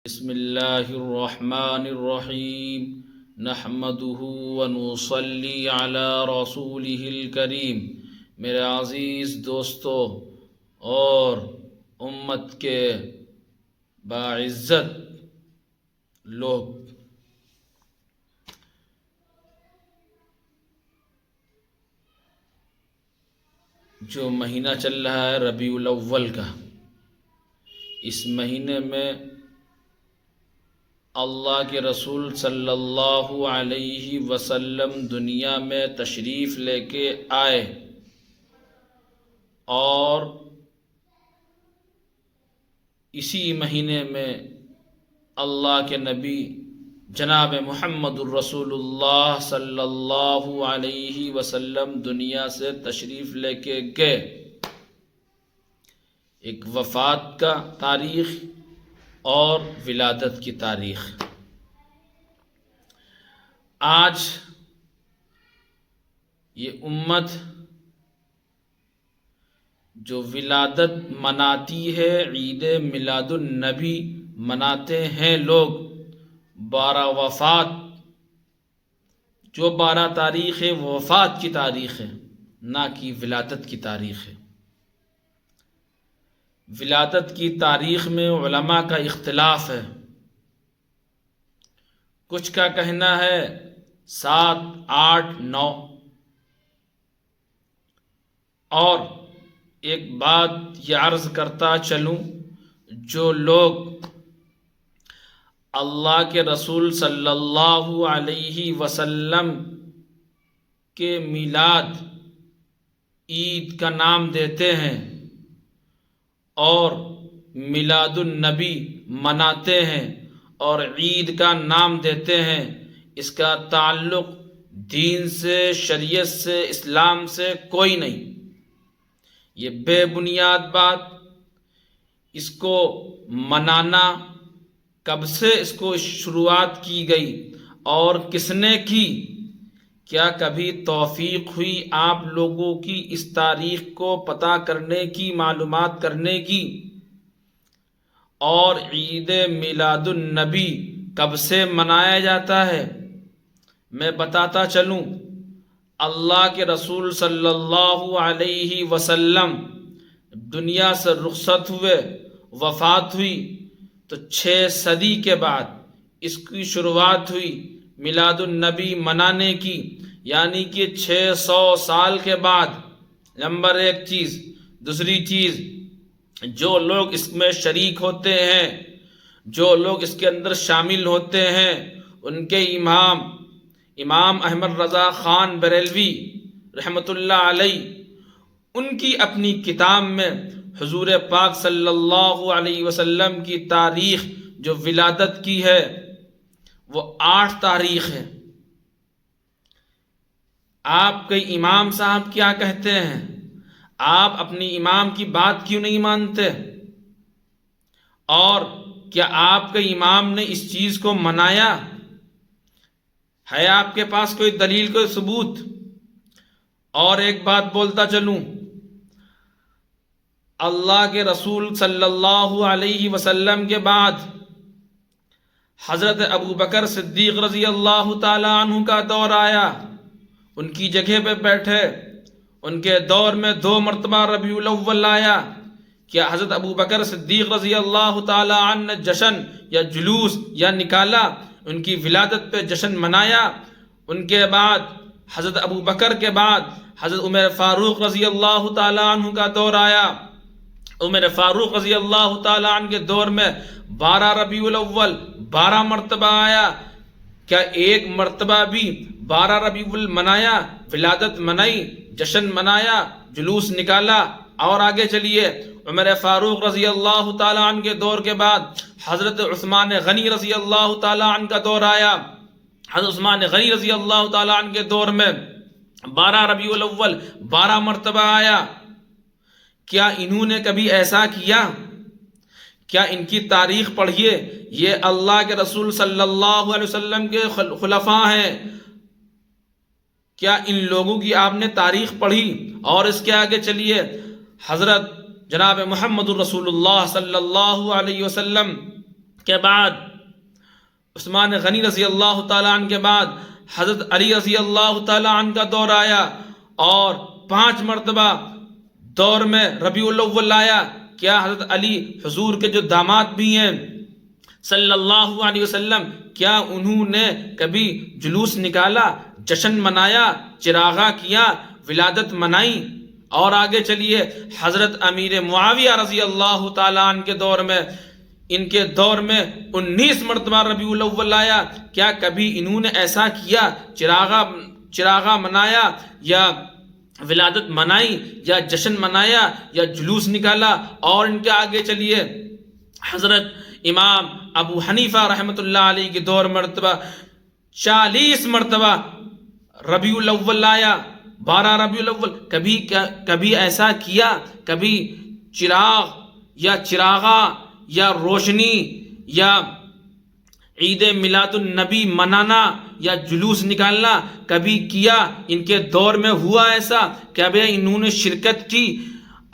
بسم اللہ الرحمن الرحیم نحمده ونصلی علی رسولہ الکریم۔ میرے عزیز دوستو اور امت کے باعزت لوگ، جو مہینہ چل رہا ہے ربیع الاول کا، اس مہینے میں اللہ کے رسول صلی اللہ علیہ وسلم دنیا میں تشریف لے کے آئے اور اسی مہینے میں اللہ کے نبی جناب محمد الرسول اللہ صلی اللہ علیہ وسلم دنیا سے تشریف لے کے گئے۔ ایک وفات کا تاریخ اور ولادت کی تاریخ۔ آج یہ امت جو ولادت مناتی ہے، عید میلاد النبی مناتے ہیں لوگ، 12 وفات، جو 12 تاریخ ہے وہ وفات کی تاریخ ہے، نہ کہ ولادت کی تاریخ ہے۔ ولادت کی تاریخ میں علماء کا اختلاف ہے، کچھ کا کہنا ہے 7، 8، 9۔ اور ایک بات یہ عرض کرتا چلوں، جو لوگ اللہ کے رسول صلی اللہ علیہ وسلم کے میلاد عید کا نام دیتے ہیں اور میلاد النبی مناتے ہیں اور عید کا نام دیتے ہیں، اس کا تعلق دین سے، شریعت سے، اسلام سے کوئی نہیں۔ یہ بے بنیاد بات، اس کو منانا کب سے اس کو شروعات کی گئی اور کس نے کی؟ کیا کبھی توفیق ہوئی آپ لوگوں کی اس تاریخ کو پتہ کرنے کی، معلومات کرنے کی؟ اور عید میلاد النبی کب سے منایا جاتا ہے؟ میں بتاتا چلوں، اللہ کے رسول صلی اللہ علیہ وسلم دنیا سے رخصت ہوئے، وفات ہوئی تو 6 صدی کے بعد اس کی شروعات ہوئی میلاد النبی منانے کی، یعنی کہ 600 سال کے بعد۔ نمبر 1 چیز۔ دوسری چیز، جو لوگ اس میں شریک ہوتے ہیں، جو لوگ اس کے اندر شامل ہوتے ہیں، ان کے امام احمد رضا خان بریلوی رحمۃ اللہ علیہ، ان کی اپنی کتاب میں حضور پاک صلی اللہ علیہ وسلم کی تاریخ جو ولادت کی ہے وہ 8 تاریخ ہے۔ آپ کے امام صاحب کیا کہتے ہیں؟ آپ اپنی امام کی بات کیوں نہیں مانتے؟ اور کیا آپ کے امام نے اس چیز کو منایا ہے؟ آپ کے پاس کوئی دلیل، کوئی ثبوت؟ اور ایک بات بولتا چلوں، اللہ کے رسول صلی اللہ علیہ وسلم کے بعد حضرت ابو بکر صدیق رضی اللہ تعالی عنہ کا دور آیا، ان کی جگہ پہ بیٹھے، ان کے دور میں 2 مرتبہ ربیع الاول آیا۔ کیا حضرت ابو بکر صدیق رضی اللہ تعالی عنہ نے جشن یا جلوس یا نکالا؟ ان کی ولادت پہ جشن منایا؟ ان کے بعد حضرت ابو بکر کے بعد حضرت عمر فاروق رضی اللہ تعالی عنہ کا دور آیا۔ عمر فاروق رضی اللہ تعالی عنہ کے دور میں 12 ربیع الاول 12 مرتبہ آیا۔ کیا ایک مرتبہ بھی 12 ربیع الاول منایا، ولادت منائی، جشن منایا، جلوس نکالا؟ اور آگے چلیے، عمر فاروق رضی اللہ تعالی عنہ کے دور کے بعد حضرت عثمان غنی رضی اللہ تعالی عنہ کا دور آیا۔ حضرت عثمان غنی رضی اللہ تعالی عنہ کے دور میں 12 ربیع الاول 12 مرتبہ آیا۔ کیا انہوں نے کبھی ایسا کیا؟ کیا ان کی تاریخ پڑھیے، یہ اللہ کے رسول صلی اللہ علیہ وسلم کے خلفاء ہیں، کیا ان لوگوں کی آپ نے تاریخ پڑھی؟ اور اس کے آگے چلیے، حضرت جناب محمد الرسول اللہ صلی اللہ علیہ وسلم کے بعد عثمان غنی رضی اللہ تعالیٰ عنہ کے بعد حضرت علی رضی اللہ تعالیٰ عنہ کا دور آیا، اور 5 مرتبہ دور میں ربیع الاول آیا۔ کیا حضرت علی حضور کے جو داماد بھی ہیں صلی اللہ علیہ وسلم، کیا انہوں نے کبھی جلوس نکالا، جشن منایا، چراغاں کیا، ولادت منائی؟ اور آگے چلیے، حضرت امیر معاویہ رضی اللہ تعالیٰ عنہ کے دور میں، ان کے دور میں 19 مرتبہ ربیع الاول آیا۔ کیا کبھی انہوں نے ایسا کیا، چراغاں منایا یا ولادت منائی یا جشن منایا یا جلوس نکالا؟ اور ان کے آگے چلیے، حضرت امام ابو حنیفہ رحمۃ اللہ علیہ کے دور مرتبہ 40 مرتبہ ربیع الاول آیا، 12 ربیع الاول۔ کبھی ایسا کیا، کبھی چراغ یا چراغاں یا روشنی یا عید میلاد النبی منانا یا جلوس نکالنا کبھی کیا؟ ان کے دور میں ہوا ایسا؟ کبھی انہوں نے شرکت کی؟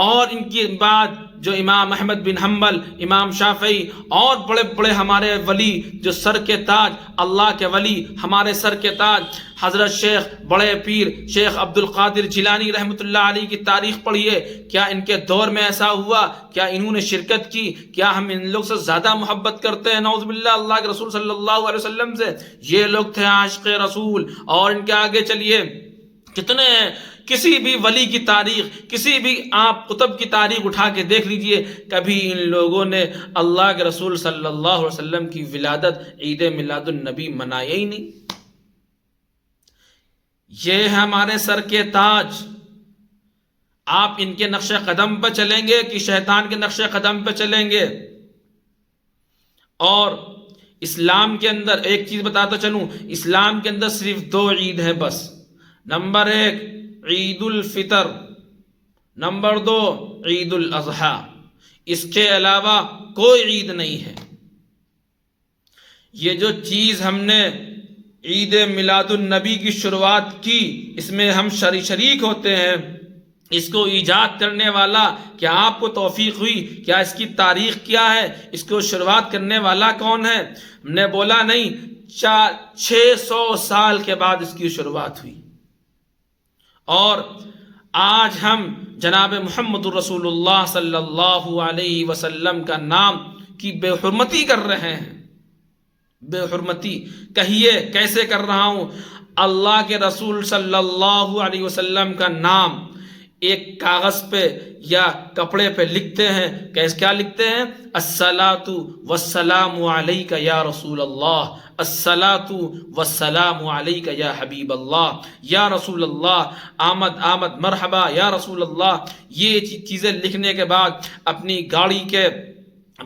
اور ان کے بعد جو امام احمد بن حنبل، امام شافعی اور بڑے بڑے ہمارے ولی، جو سر کے تاج، اللہ کے ولی، ہمارے سر کے تاج حضرت شیخ بڑے پیر شیخ عبد القادر جیلانی رحمۃ اللہ علیہ کی تاریخ پڑھیے، کیا ان کے دور میں ایسا ہوا؟ کیا انہوں نے شرکت کی؟ کیا ہم ان لوگ سے زیادہ محبت کرتے ہیں نعوذ باللہ اللہ کے رسول صلی اللہ علیہ وسلم سے؟ یہ لوگ تھے عاشق رسول۔ اور ان کے آگے چلیے، کتنے کسی بھی ولی کی تاریخ، کسی بھی آپ قطب کی تاریخ اٹھا کے دیکھ لیجئے، کبھی ان لوگوں نے اللہ کے رسول صلی اللہ علیہ وسلم کی ولادت عید میلاد النبی منایا ہی نہیں۔ یہ ہمارے سر کے تاج، آپ ان کے نقش قدم پہ چلیں گے کہ شیطان کے نقش قدم پہ چلیں گے؟ اور اسلام کے اندر ایک چیز بتاتا چلوں، اسلام کے اندر صرف 2 عید ہیں بس۔ نمبر 1 عید الفطر، نمبر 2 عید الاضحیٰ۔ اس کے علاوہ کوئی عید نہیں ہے۔ یہ جو چیز ہم نے عید میلاد النبی کی شروعات کی، اس میں ہم شریک ہوتے ہیں۔ اس کو ایجاد کرنے والا، کیا آپ کو توفیق ہوئی؟ کیا اس کی تاریخ کیا ہے؟ اس کو شروعات کرنے والا کون ہے؟ ہم نے بولا نہیں، 600 سال کے بعد اس کی شروعات ہوئی، اور آج ہم جناب محمد رسول اللہ صلی اللہ علیہ وسلم کا نام کی بے حرمتی کر رہے ہیں۔ بے حرمتی کہیے کیسے کر رہا ہوں؟ اللہ کے رسول صلی اللہ علیہ وسلم کا نام ایک کاغذ پہ یا کپڑے پہ لکھتے ہیں، کیا لکھتے ہیں؟ الصلاۃ والسلام علیک یا رسول اللہ، الصلاۃ والسلام علیک یا حبیب اللہ، یا رسول اللہ، آمد آمد مرحبا یا رسول اللہ۔ یہ چیزیں لکھنے کے بعد اپنی گاڑی کے،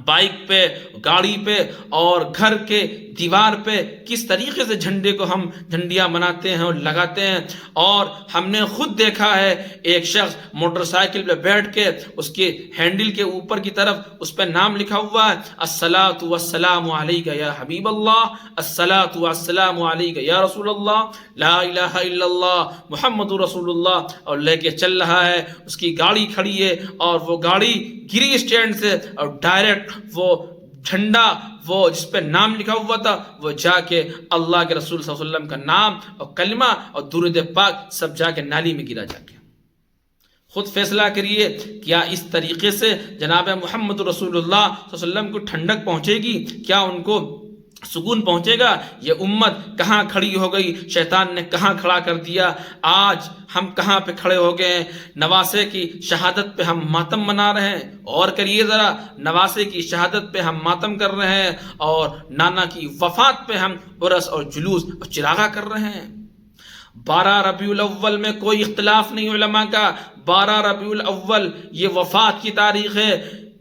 بائک پہ، گاڑی پہ اور گھر کے دیوار پہ کس طریقے سے جھنڈے کو ہم جھنڈیاں بناتے ہیں اور لگاتے ہیں۔ اور ہم نے خود دیکھا ہے ایک شخص موٹر سائیکل پہ بیٹھ کے اس کے ہینڈل کے اوپر کی طرف اس پہ نام لکھا ہوا ہے، الصلاۃ والسلام علیک یا حبیب اللہ، الصلاۃ والسلام علیک یا رسول اللہ، لا الہ الا اللہ محمد رسول اللہ، اور لے کے چل رہا ہے۔ اس کی گاڑی کھڑی ہے اور وہ گاڑی گری اسٹینڈ سے، اور ڈائریکٹ وہ جھنڈا، وہ جس پہ نام لکھا ہوا تھا، وہ جا کے اللہ کے رسول صلی اللہ علیہ وسلم کا نام اور کلمہ اور درود پاک سب جا کے نالی میں گرا جا کے۔ خود فیصلہ کریے، کیا اس طریقے سے جناب محمد رسول اللہ صلی اللہ علیہ وسلم کو ٹھنڈک پہنچے گی؟ کیا ان کو سکون پہنچے گا؟ یہ امت کہاں کھڑی ہو گئی؟ شیطان نے کہاں کھڑا کر دیا؟ آج ہم کہاں پہ کھڑے ہو گئے ہیں؟ نواسے کی شہادت پہ ہم ماتم منا رہے ہیں، اور کریے ذرا، نواسے کی شہادت پہ ہم ماتم کر رہے ہیں، اور نانا کی وفات پہ ہم عرس اور جلوس اور چراغاں کر رہے ہیں۔ 12 ربیع الاول میں کوئی اختلاف نہیں علماء کا، 12 ربیع الاول یہ وفات کی تاریخ ہے۔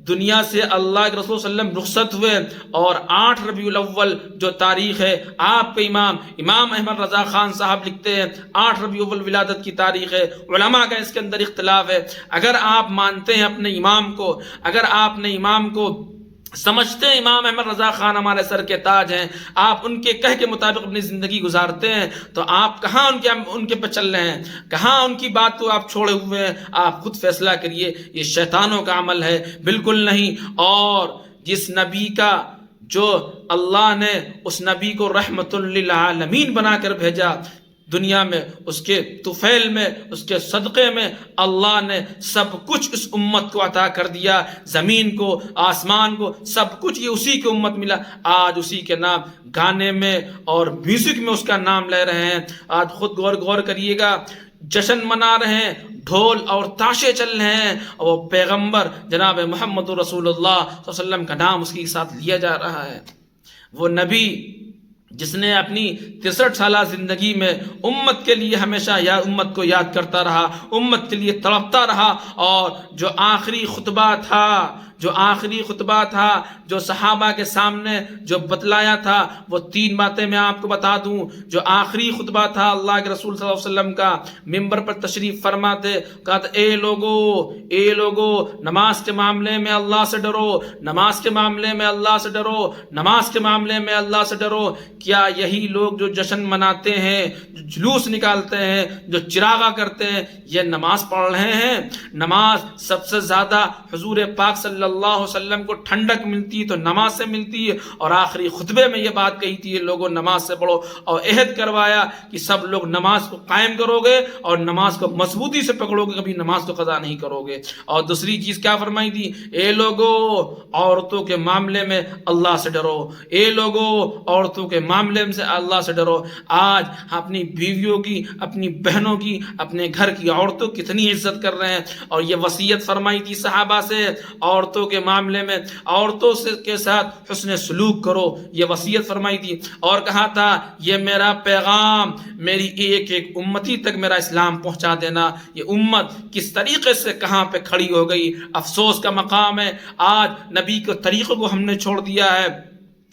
دنیا سے اللہ کے رسول صلی اللہ علیہ وسلم رخصت ہوئے، اور 8 ربیع الاول جو تاریخ ہے، آپ کے امام احمد رضا خان صاحب لکھتے ہیں 8 ربیع الاول ولادت کی تاریخ ہے۔ علماء کا اس کے اندر اختلاف ہے۔ اگر آپ مانتے ہیں اپنے امام کو، اگر آپ نے امام کو سمجھتے ہیں امام احمد رضا خان ہمارے سر کے تاج ہیں، آپ ان کے کہہ کے مطابق اپنی زندگی گزارتے ہیں، تو آپ کہاں ان کے پہ چل رہے ہیں؟ کہاں ان کی بات کو آپ چھوڑے ہوئے ہیں؟ آپ خود فیصلہ کریے، یہ شیطانوں کا عمل ہے، بالکل نہیں۔ اور جس نبی کا جو اللہ نے اس نبی کو رحمت للعالمین بنا کر بھیجا، دنیا میں اس کے طفیل میں، اس کے صدقے میں اللہ نے سب کچھ اس امت کو عطا کر دیا، زمین کو، آسمان کو، سب کچھ یہ اسی کی امت ملا۔ آج اسی کے نام گانے میں اور میوزک میں اس کا نام لے رہے ہیں۔ آج خود غور کریے گا، جشن منا رہے ہیں، ڈھول اور تاشے چل رہے ہیں، اور وہ پیغمبر جناب محمد رسول اللہ صلی اللہ علیہ وسلم کا نام اس کے ساتھ لیا جا رہا ہے۔ وہ نبی جس نے اپنی 63 سالہ زندگی میں امت کے لیے ہمیشہ امت کو یاد کرتا رہا، امت کے لیے تڑپتا رہا، اور جو آخری خطبہ تھا جو صحابہ کے سامنے جو بتلایا تھا، وہ 3 باتیں میں آپ کو بتا دوں۔ جو آخری خطبہ تھا اللہ کے رسول صلی اللہ علیہ وسلم کا، ممبر پر تشریف فرماتے، کہا تھا اے لوگو نماز کے معاملے میں اللہ سے ڈرو، نماز کے معاملے میں اللہ سے ڈرو، نماز کے معاملے میں اللہ سے ڈرو۔ کیا یہی لوگ جو جشن مناتے ہیں، جو جلوس نکالتے ہیں، جو چراغا کرتے ہیں، یہ نماز پڑھ رہے ہیں؟ نماز سب سے زیادہ حضور پاک صلی اللہ علیہ وسلم کو ٹھنڈک ملتی تو نماز سے ملتی ہے، اور آخری خطبے میں یہ بات کہی تھی، لوگوں نماز سے پڑھو، اور عہد کروایا کہ سب لوگ نماز کو قائم کرو گے اور نماز کو مضبوطی سے پکڑو گے، کبھی نماز کو قضا نہیں کرو گے۔ اور دوسری چیز کیا فرمائی تھی؟ اے لوگو عورتوں کے معاملے میں اللہ سے ڈرو، اے لوگو عورتوں کے معاملے سے اللہ سے ڈرو۔ آج اپنی بیویوں کی، اپنی بہنوں کی، اپنے گھر کی عورتوں کی کتنی عزت کر رہے ہیں، اور یہ وصیت فرمائی تھی صحابہ سے، عورتوں کے معاملے میں عورتوں کے ساتھ حسن سلوک کرو، یہ وصیت فرمائی تھی۔ اور کہا تھا یہ میرا پیغام میری ایک ایک امتی تک میرا اسلام پہنچا دینا۔ یہ امت کس طریقے سے کہاں پہ کھڑی ہو گئی، افسوس کا مقام ہے۔ آج نبی کے طریقے کو ہم نے چھوڑ دیا ہے،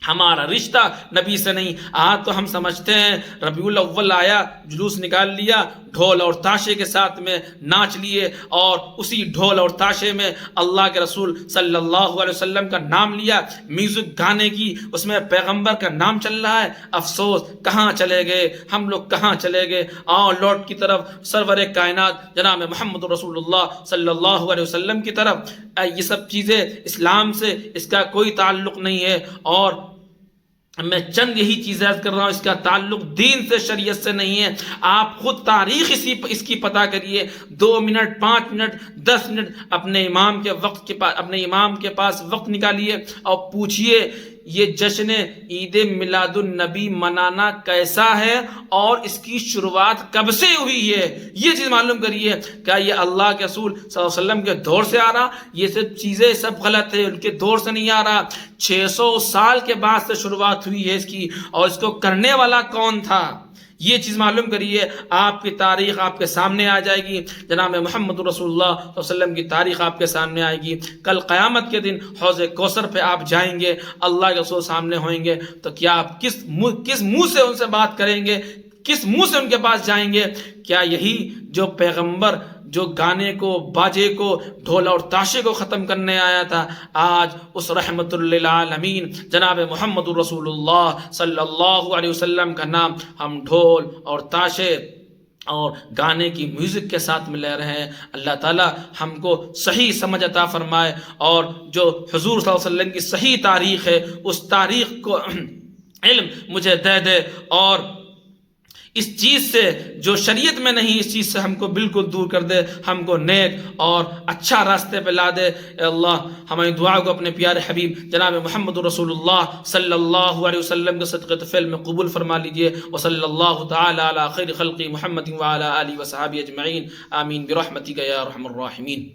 ہمارا رشتہ نبی سے نہیں۔ آج تو ہم سمجھتے ہیں ربیع الاول آیا، جلوس نکال لیا، ڈھول اور تاشے کے ساتھ میں ناچ لیے، اور اسی ڈھول اور تاشے میں اللہ کے رسول صلی اللہ علیہ وسلم کا نام لیا، میوزک گانے کی اس میں پیغمبر کا نام چل رہا ہے۔ افسوس، کہاں چلے گئے ہم لوگ، کہاں چلے گئے؟ آؤ لوٹ کی طرف سرور کائنات جناب محمد رسول اللہ صلی اللہ علیہ وسلم کی طرف۔ یہ سب چیزیں اسلام سے اس کا کوئی تعلق نہیں ہے، اور میں چند یہی چیزیں عرض کر رہا ہوں، اس کا تعلق دین سے، شریعت سے نہیں ہے۔ آپ خود تاریخ اس کی پتہ کریے، 2 منٹ 5 منٹ 10 منٹ اپنے امام کے پاس وقت نکالیے اور پوچھئے یہ جشن عید میلاد النبی منانا کیسا ہے اور اس کی شروعات کب سے ہوئی ہے، یہ چیز معلوم کریے۔ کیا یہ اللہ کے رسول صلی اللہ علیہ وسلم کے دور سے آ رہا؟ یہ سب چیزیں سب غلط ہے، ان کے دور سے نہیں آ رہا۔ 600 سال کے بعد سے شروعات ہوئی ہے اس کی، اور اس کو کرنے والا کون تھا، یہ چیز معلوم کریے۔ آپ کی تاریخ آپ کے سامنے آ جائے گی، جناب محمد رسول اللہ صلی اللہ علیہ وسلم کی تاریخ آپ کے سامنے آئے گی۔ کل قیامت کے دن حوض کوثر پہ آپ جائیں گے، اللہ کے رسول سامنے ہوئیں گے، تو کیا آپ کس منہ سے ان سے بات کریں گے، کس منہ سے ان کے پاس جائیں گے؟ کیا یہی جو پیغمبر جو گانے کو، باجے کو، ڈھول اور تاشے کو ختم کرنے آیا تھا، آج اس رحمت للعالمین جناب محمد رسول اللہ صلی اللہ علیہ وسلم کا نام ہم ڈھول اور تاشے اور گانے کی میوزک کے ساتھ میں لے رہے ہیں۔ اللہ تعالی ہم کو صحیح سمجھ عطا فرمائے، اور جو حضور صلی اللہ علیہ وسلم کی صحیح تاریخ ہے اس تاریخ کو علم مجھے دے دے، اور اس چیز سے جو شریعت میں نہیں، اس چیز سے ہم کو بالکل دور کر دے، ہم کو نیک اور اچھا راستے پہ لا دے۔ اے اللہ ہماری دعا کو اپنے پیارے حبیب جناب محمد رسول اللہ صلی اللہ علیہ وسلم کے صدقے طفیل میں قبول فرما لیجئے۔ وصلی اللہ تعالی علی خیر خلق محمد وعلی آلہ وصحبہ اجمعین، آمین برحمتک یا ارحم الراحمین۔